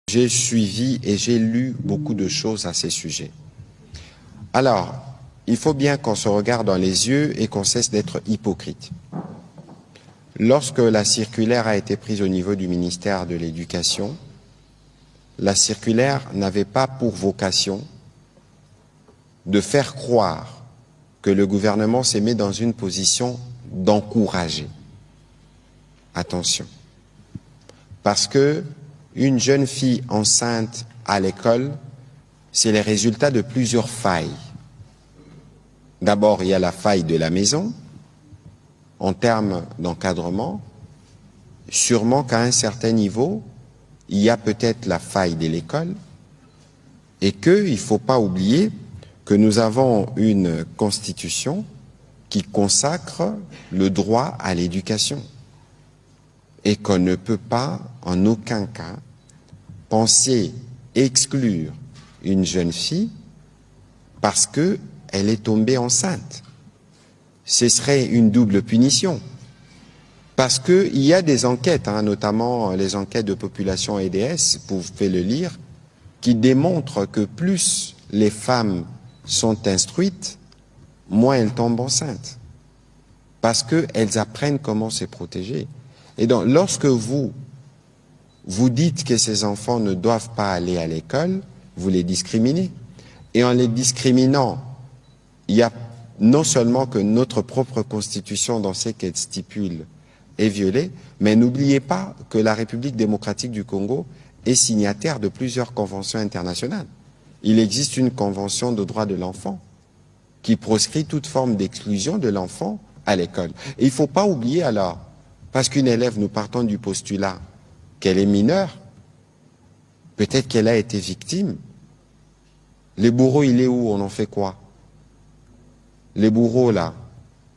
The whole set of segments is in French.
J'ai suivi et j'ai lu beaucoup de choses à ces sujets. Alors, il faut bien qu'on se regarde dans les yeux et qu'on cesse d'être hypocrite. Lorsque la circulaire a été prise au niveau du ministère de l'Éducation, la circulaire n'avait pas pour vocation de faire croire que le gouvernement s'est mis dans une position d'encourager. Attention. Parce que une jeune fille enceinte à l'école, c'est les résultats de plusieurs failles. D'abord, il y a la faille de la maison, en termes d'encadrement. Sûrement qu'à un certain niveau, il y a peut-être la faille de l'école, et qu'il ne faut pas oublier que nous avons une constitution qui consacre le droit à l'éducation, et qu'on ne peut pas, en aucun cas, penser exclure une jeune fille parce qu'elle est tombée enceinte. Ce serait une double punition. Parce qu'il y a des enquêtes, notamment les enquêtes de population EDS, vous pouvez le lire, qui démontrent que plus les femmes sont instruites, moins elles tombent enceintes. Parce qu'elles apprennent comment se protéger. Et donc, lorsque vous dites que ces enfants ne doivent pas aller à l'école, vous les discriminez. Et en les discriminant, il y a non seulement que notre propre constitution, dans ce qu'elle stipule, est violée, mais n'oubliez pas que la République démocratique du Congo est signataire de plusieurs conventions internationales. Il existe une convention de droits de l'enfant qui proscrit toute forme d'exclusion de l'enfant à l'école. Et il ne faut pas oublier alors, parce qu'une élève, nous partons du postulat qu'elle est mineure, peut-être qu'elle a été victime. Le bourreau, il est où? On en fait quoi? Le bourreau, là,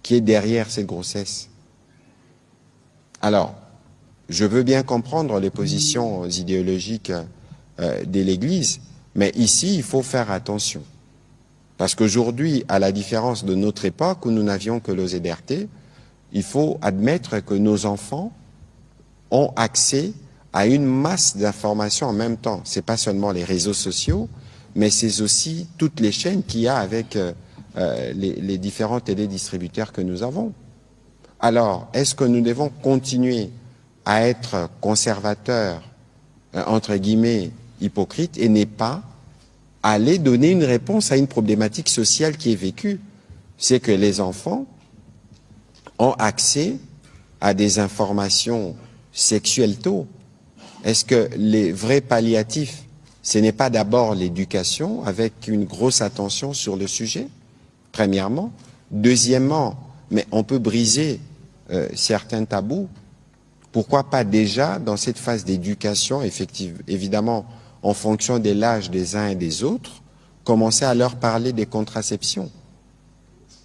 qui est derrière cette grossesse. Alors, je veux bien comprendre les positions idéologiques de l'Église, mais ici, il faut faire attention. Parce qu'aujourd'hui, à la différence de notre époque où nous n'avions que le ZRT, il faut admettre que nos enfants ont accès à une masse d'informations en même temps. Ce n'est pas seulement les réseaux sociaux, mais c'est aussi toutes les chaînes qu'il y a avec les différents télédistributeurs que nous avons. Alors, est-ce que nous devons continuer à être conservateurs, entre guillemets, hypocrites, et ne pas aller donner une réponse à une problématique sociale qui est vécue? C'est que les enfants ont accès à des informations sexuelles tôt. Est-ce que les vrais palliatifs, ce n'est pas d'abord l'éducation avec une grosse attention sur le sujet, premièrement? Deuxièmement, mais on peut briser certains tabous. Pourquoi pas déjà, dans cette phase d'éducation, évidemment, en fonction de l'âge des uns et des autres, commencer à leur parler des contraceptions,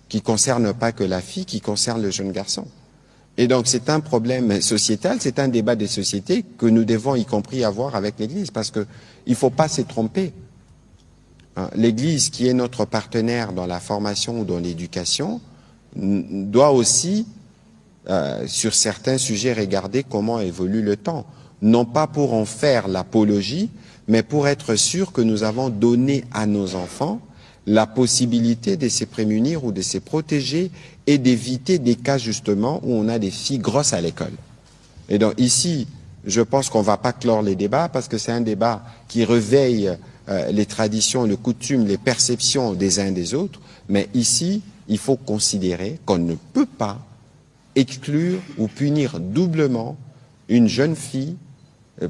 qui ne concernent pas que la fille, qui concernent le jeune garçon. Et donc c'est un problème sociétal, c'est un débat des sociétés que nous devons y compris avoir avec l'Église, parce qu'il ne faut pas se tromper. L'Église, qui est notre partenaire dans la formation ou dans l'éducation, doit aussi, sur certains sujets, regarder comment évolue le temps. Non pas pour en faire l'apologie, mais pour être sûr que nous avons donné à nos enfants la possibilité de se prémunir ou de se protéger et d'éviter des cas justement où on a des filles grosses à l'école. Et donc ici, je pense qu'on ne va pas clore les débats parce que c'est un débat qui réveille les traditions, les coutumes, les perceptions des uns et des autres. Mais ici, il faut considérer qu'on ne peut pas exclure ou punir doublement une jeune fille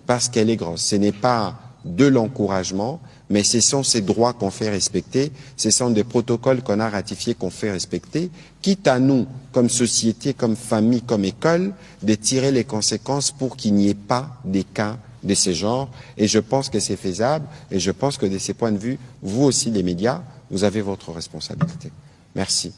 parce qu'elle est grosse. Ce n'est pas de l'encouragement, mais ce sont ces droits qu'on fait respecter, ce sont des protocoles qu'on a ratifiés, qu'on fait respecter, quitte à nous, comme société, comme famille, comme école, de tirer les conséquences pour qu'il n'y ait pas des cas de ce genre. Et je pense que c'est faisable, et je pense que de ces points de vue, vous aussi les médias, vous avez votre responsabilité. Merci.